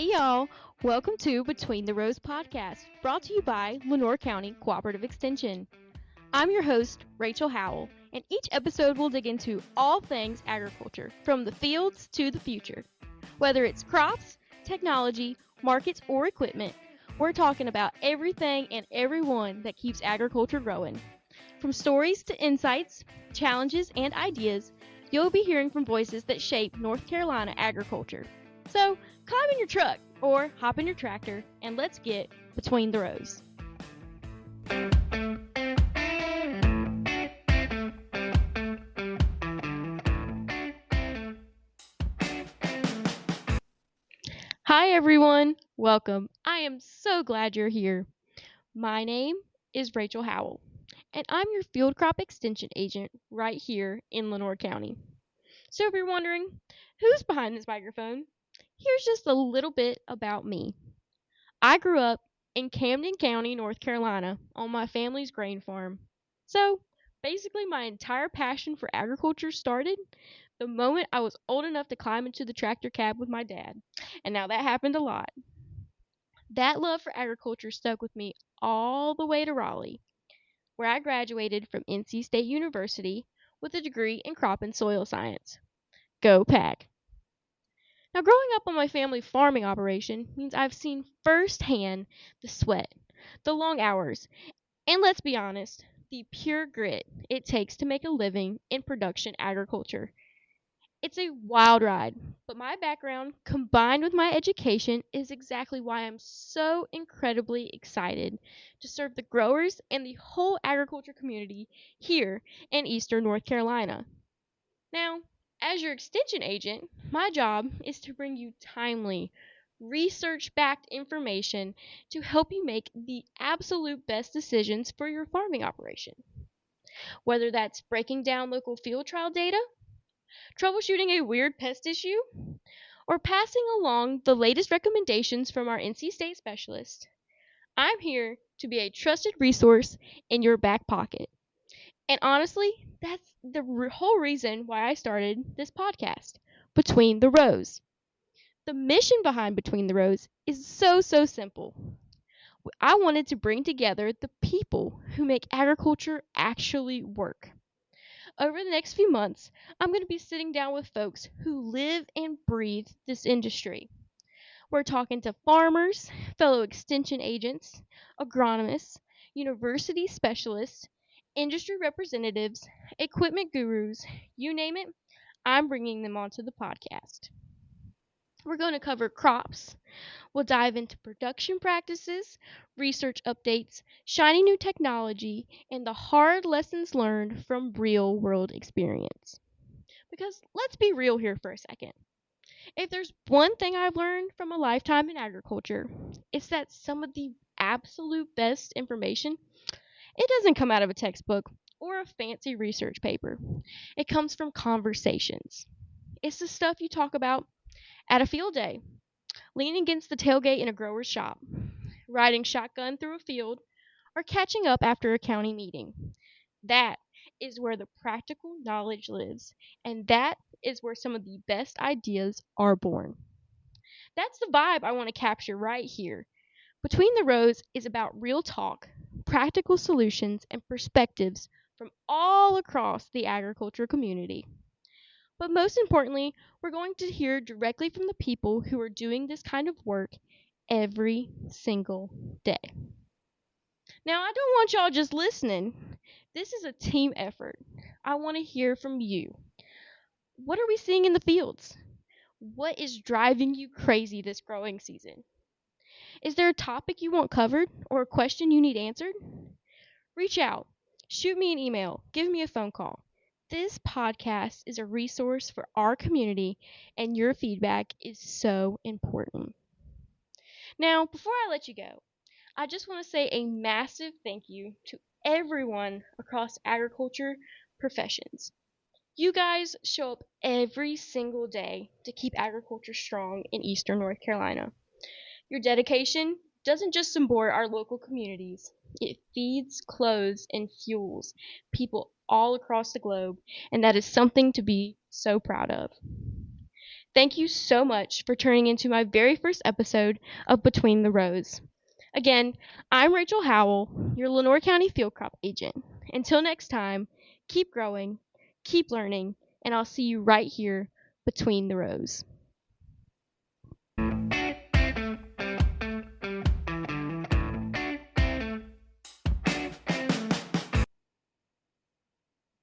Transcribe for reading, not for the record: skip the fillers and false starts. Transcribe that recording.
Hey y'all, welcome to Between the Rows podcast, brought to you by Lenoir County Cooperative Extension. I'm your host, Rachel Howell, and each episode will dig into all things agriculture, from the fields to the future. Whether it's crops, technology, markets, or equipment, we're talking about everything and everyone that keeps agriculture growing. From stories to insights, challenges, and ideas, you'll be hearing from voices that shape North Carolina agriculture. So, climb in your truck or hop in your tractor and let's get between the rows. Hi everyone, welcome. I am so glad you're here. My name is Rachel Howell, and I'm your field crop extension agent right here in Lenoir County. So if you're wondering, who's behind this microphone? Here's just a little bit about me. I grew up in Camden County, North Carolina, on my family's grain farm. So, basically, my entire passion for agriculture started the moment I was old enough to climb into the tractor cab with my dad. And now that happened a lot. That love for agriculture stuck with me all the way to Raleigh, where I graduated from NC State University with a degree in crop and soil science. Go Pack! Now, growing up on my family farming operation means I've seen firsthand the sweat, the long hours, and let's be honest, the pure grit it takes to make a living in production agriculture. It's a wild ride, but my background combined with my education is exactly why I'm so incredibly excited to serve the growers and the whole agriculture community here in Eastern North Carolina. Now, as your extension agent, my job is to bring you timely, research backed information to help you make the absolute best decisions for your farming operation. Whether that's breaking down local field trial data, troubleshooting a weird pest issue, or passing along the latest recommendations from our NC State specialist, I'm here to be a trusted resource in your back pocket. And honestly, that's the whole reason why I started this podcast, Between the Rows. The mission behind Between the Rows is so simple. I wanted to bring together the people who make agriculture actually work. Over the next few months, I'm going to be sitting down with folks who live and breathe this industry. We're talking to farmers, fellow extension agents, agronomists, university specialists, industry representatives, equipment gurus, you name it, I'm bringing them onto the podcast. We're going to cover crops. We'll dive into production practices, research updates, shiny new technology, and the hard lessons learned from real world experience. Because let's be real here for a second. If there's one thing I've learned from a lifetime in agriculture, it's that some of the absolute best information, it doesn't come out of a textbook or a fancy research paper. It comes from conversations. It's the stuff you talk about at a field day, leaning against the tailgate in a grower's shop, riding shotgun through a field, or catching up after a county meeting. That is where the practical knowledge lives, and that is where some of the best ideas are born. That's the vibe I want to capture right here. Between the Rows is about real talk, practical solutions, and perspectives from all across the agriculture community. But most importantly, we're going to hear directly from the people who are doing this kind of work every single day. Now, I don't want y'all just listening. This is a team effort. I want to hear from you. What are we seeing in the fields? What is driving you crazy this growing season? Is there a topic you want covered or a question you need answered? Reach out. Shoot me an email. Give me a phone call. This podcast is a resource for our community, and your feedback is so important. Now, before I let you go, I just want to say a massive thank you to everyone across agriculture professions. You guys show up every single day to keep agriculture strong in Eastern North Carolina. Your dedication doesn't just support our local communities, it feeds, clothes, and fuels people all across the globe, and that is something to be so proud of. Thank you so much for turning into my very first episode of Between the Rows. Again, I'm Rachel Howell, your Lenoir County field crop agent. Until next time, keep growing, keep learning, and I'll see you right here between the rows.